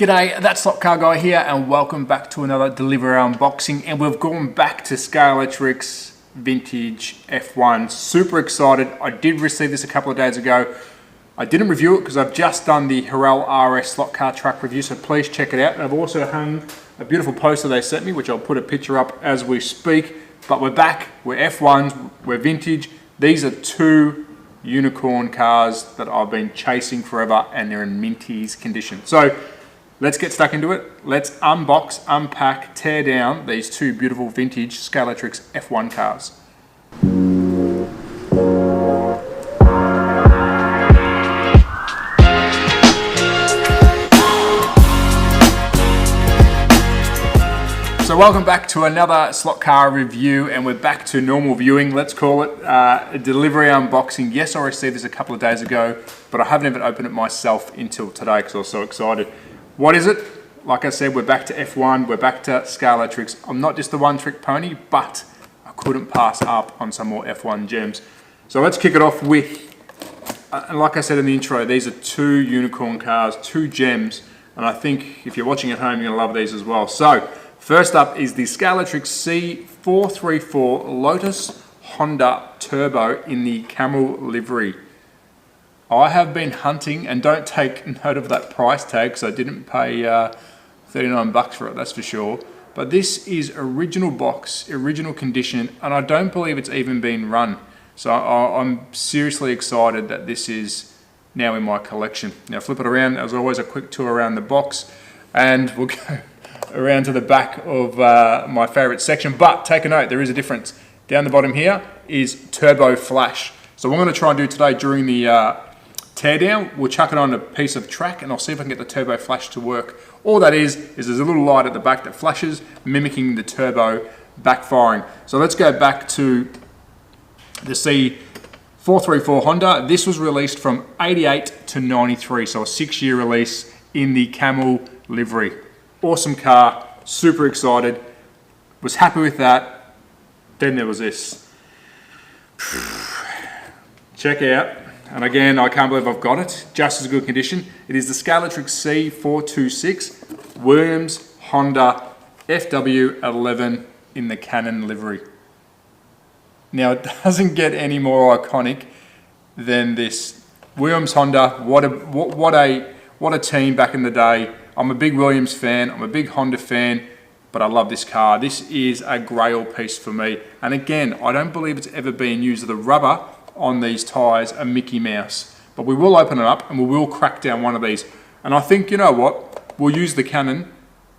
G'day, that's Slot Car Guy here, and welcome back to another delivery unboxing. And we've gone back to Scalextric's vintage F1. Super excited. I did receive this a couple of days ago. I didn't review it because I've just done the Harrell RS slot car track review, so please check it out. And I've also hung a beautiful poster they sent me, which I'll put a picture up as we speak. But we're back, we're F1s, we're vintage. These are two unicorn cars that I've been chasing forever, and they're in minties condition. So let's get stuck into it. Let's unbox, unpack, tear down these two beautiful vintage Scalextric's F1 cars. So welcome back to another slot car review, and we're back to normal viewing. Let's call it a delivery unboxing. Yes, I received this a couple of days ago, but I haven't even opened it myself until today because I was so excited. What is it? Like I said, we're back to F1, we're back to Scalextric's. I'm not just the one-trick pony, but I couldn't pass up on some more F1 gems. So let's kick it off with, and like I said in the intro, these are two unicorn cars, two gems, and I think if you're watching at home, you're gonna love these as well. So first up is the Scalextric C434 Lotus Honda Turbo in the camel livery. I have been hunting, and don't take note of that price tag because I didn't pay 39 bucks for it, that's for sure. But this is original box, original condition, and I don't believe it's even been run. So I'm seriously excited that this is now in my collection. Now flip it around, as always, a quick tour around the box, and we'll go around to the back of my favorite section. But take a note, there is a difference. Down the bottom here is turbo flash. So what I'm going to try and do today during the teardown, we'll chuck it on a piece of track and I'll see if I can get the turbo flash to work. All that is there's a little light at the back that flashes, mimicking the turbo backfiring. So let's go back to the C434 Honda. This was released from 88 to 93, so a 6-year release in the camel livery. Awesome car, super excited, was happy with that. Then there was this. Check out, and again, I can't believe I've got it, just as good condition. It is the Scalextric C426 Williams Honda FW11 in the Canon livery. Now, it doesn't get any more iconic than this. Williams Honda, what a team back in the day. I'm a big Williams fan, I'm a big Honda fan, but I love this car. This is a grail piece for me. And again, I don't believe it's ever been used. The rubber on these tyres are Mickey Mouse. But we will open it up and we will crack down one of these. And I think, you know what, we'll use the Canon,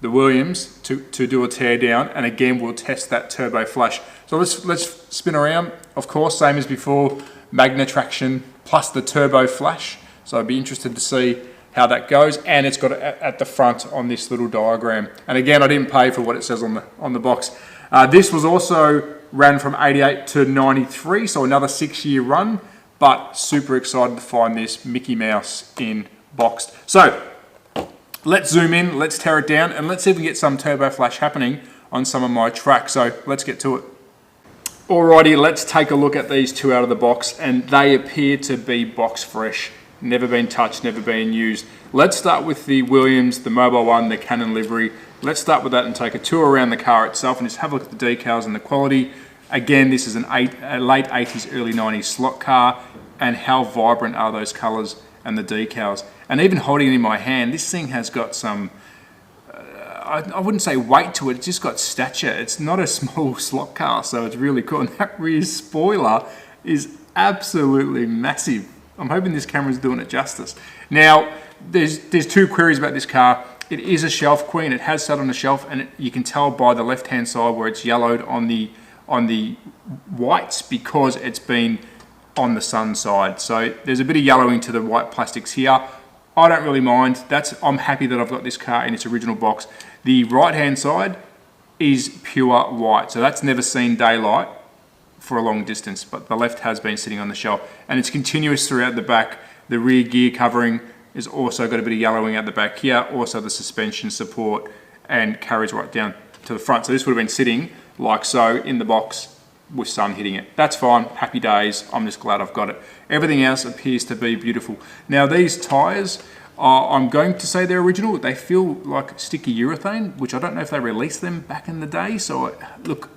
the Williams, to do a tear down, and again, we'll test that turbo flash. So let's spin around. Of course, same as before, Magna traction plus the turbo flash. So I'd be interested to see how that goes, and it's got it at the front on this little diagram. And again, I didn't pay for what it says on the box. This was also ran from 88 to 93, so another 6-year run, but super excited to find this Mickey Mouse in boxed. So let's zoom in, let's tear it down, and let's see if we can get some turbo flash happening on some of my tracks. So let's get to it. Alrighty, let's take a look at these two out of the box, and they appear to be box fresh. Never been touched, never been used. Let's start with the Williams, the mobile one, the Canon livery. Let's start with that and take a tour around the car itself and just have a look at the decals and the quality. Again, this is a late 80s, early 90s slot car, and how vibrant are those colors and the decals. And even holding it in my hand, this thing has got some, I wouldn't say weight to it, it's just got stature. It's not a small slot car, so it's really cool. And that rear spoiler is absolutely massive. I'm hoping this camera's doing it justice. Now, there's two queries about this car. It is a shelf queen. It has sat on the shelf, and you can tell by the left-hand side where it's yellowed on the whites because it's been on the sun side. So there's a bit of yellowing to the white plastics here. I don't really mind. I'm happy that I've got this car in its original box. The right-hand side is pure white, so that's never seen daylight for a long distance, but the left has been sitting on the shelf, and it's continuous throughout the back. The rear gear covering is also got a bit of yellowing at the back here, also the suspension support, and carries right down to the front. So this would have been sitting like so in the box with sun hitting it. That's fine, happy days. I'm just glad I've got it. Everything else appears to be beautiful. Now these tyres, I'm going to say they're original. They feel like sticky urethane, which I don't know if they released them back in the day. So look,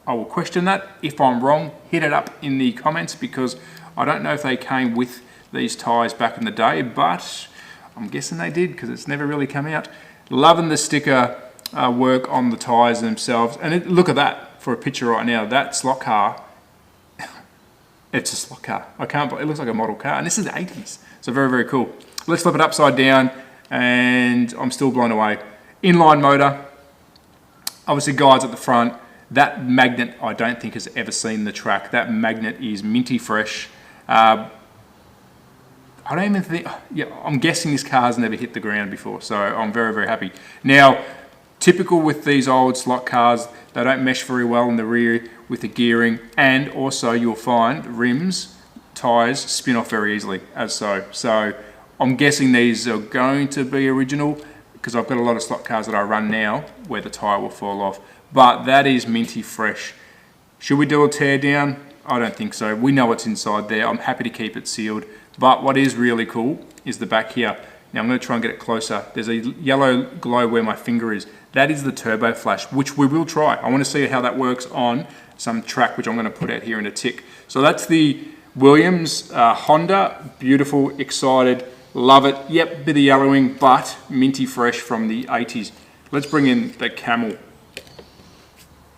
I will question that. If I'm wrong, hit it up in the comments, because I don't know if they came with these tyres back in the day, but I'm guessing they did, because it's never really come out. Loving the sticker work on the tyres themselves. And look at that for a picture right now. That slot car, it's a slot car. It looks like a model car. And this is the 80s. So very, very cool. Let's flip it upside down, and I'm still blown away. Inline motor, obviously guides at the front. That magnet I don't think has ever seen the track. That magnet is minty fresh. I don't even think, I'm guessing this car's never hit the ground before, so I'm very, very happy. Now, typical with these old slot cars, they don't mesh very well in the rear with the gearing, and also you'll find rims, tyres spin off very easily as so. So I'm guessing these are going to be original, because I've got a lot of slot cars that I run now where the tyre will fall off. But that is minty fresh. Should we do a tear down? I don't think so. We know what's inside there. I'm happy to keep it sealed. But what is really cool is the back here. Now I'm going to try and get it closer. There's a yellow glow where my finger is. That is the turbo flash, which we will try. I want to see how that works on some track, which I'm going to put out here in a tick. So that's the Williams Honda. Beautiful, excited, love it. Yep, bit of yellowing, but minty fresh from the 80s. Let's bring in the Camel.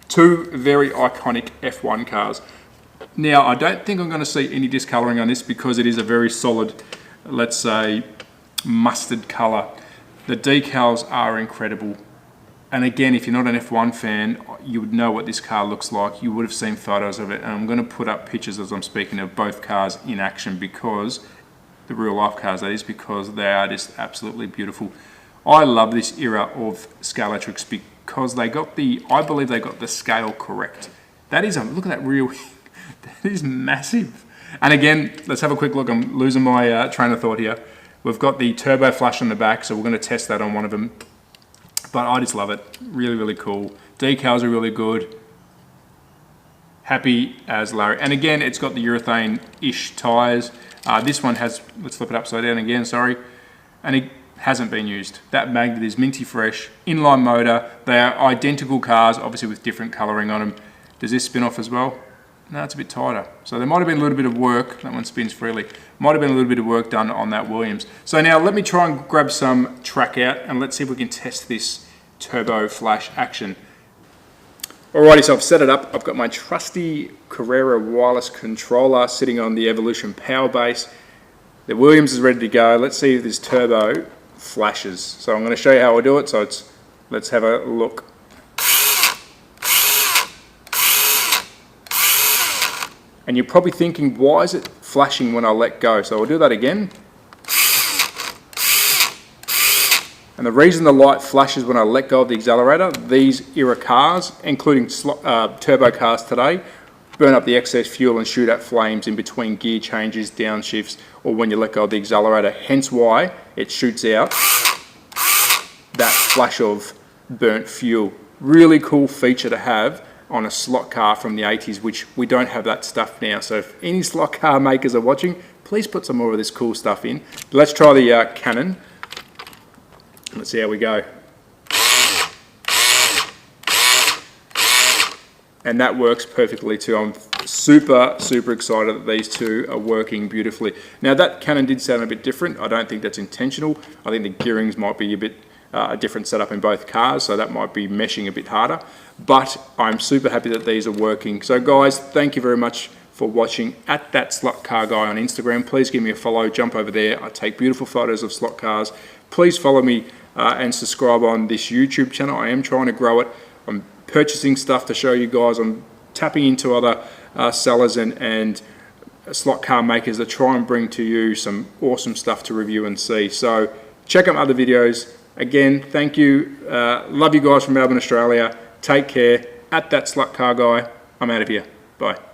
Two very iconic F1 cars. Now, I don't think I'm going to see any discolouring on this, because it is a very solid, let's say, mustard colour. The decals are incredible. And again, if you're not an F1 fan, you would know what this car looks like. You would have seen photos of it. And I'm going to put up pictures as I'm speaking of both cars in action, because the real life cars, that is, because they are just absolutely beautiful. I love this era of scalextrics, because they got I believe they got the scale correct. That is, look at that rear wing. That is massive. And again, let's have a quick look. I'm losing my train of thought here. We've got the turbo flash on the back, so we're going to test that on one of them. But I just love it. Really, really cool. Decals are really good. Happy as Larry. And again, it's got the urethane-ish tyres. This one has, let's flip it upside down again, sorry. And it hasn't been used. That magnet is minty fresh. Inline motor. They are identical cars, obviously with different colouring on them. Does this spin off as well? No, it's a bit tighter. So there might have been a little bit of work. That one spins freely. Might have been a little bit of work done on that Williams. So now let me try and grab some track out, and let's see if we can test this turbo flash action. Alrighty, so I've set it up. I've got my trusty Carrera wireless controller sitting on the Evolution power base. The Williams is ready to go. Let's see if this turbo flashes. So I'm going to show you how I do it. So let's have a look. And you're probably thinking, why is it flashing when I let go? So I'll do that again. And the reason the light flashes when I let go of the accelerator, these era cars, including turbo cars today, burn up the excess fuel and shoot out flames in between gear changes, downshifts, or when you let go of the accelerator. Hence why it shoots out that flash of burnt fuel. Really cool feature to have on a slot car from the 80s, which we don't have that stuff now. So if any slot car makers are watching, please put some more of this cool stuff in. Let's try the Canon. Let's see how we go. And that works perfectly too. I'm super, super excited that these two are working beautifully. Now that Canon did sound a bit different. I don't think that's intentional. I think the gearings might be a bit a different setup in both cars, so that might be meshing a bit harder. But I'm super happy that these are working. So guys, thank you very much for watching at That Slot Car Guy on Instagram. Please give me a follow, jump over there. I take beautiful photos of slot cars. Please follow me and subscribe on this YouTube channel. I am trying to grow it. I'm purchasing stuff to show you guys. I'm tapping into other sellers and slot car makers that try and bring to you some awesome stuff to review and see. So check out my other videos. Again, thank you. Love you guys from Melbourne, Australia. Take care. At That Slot Car Guy. I'm out of here. Bye.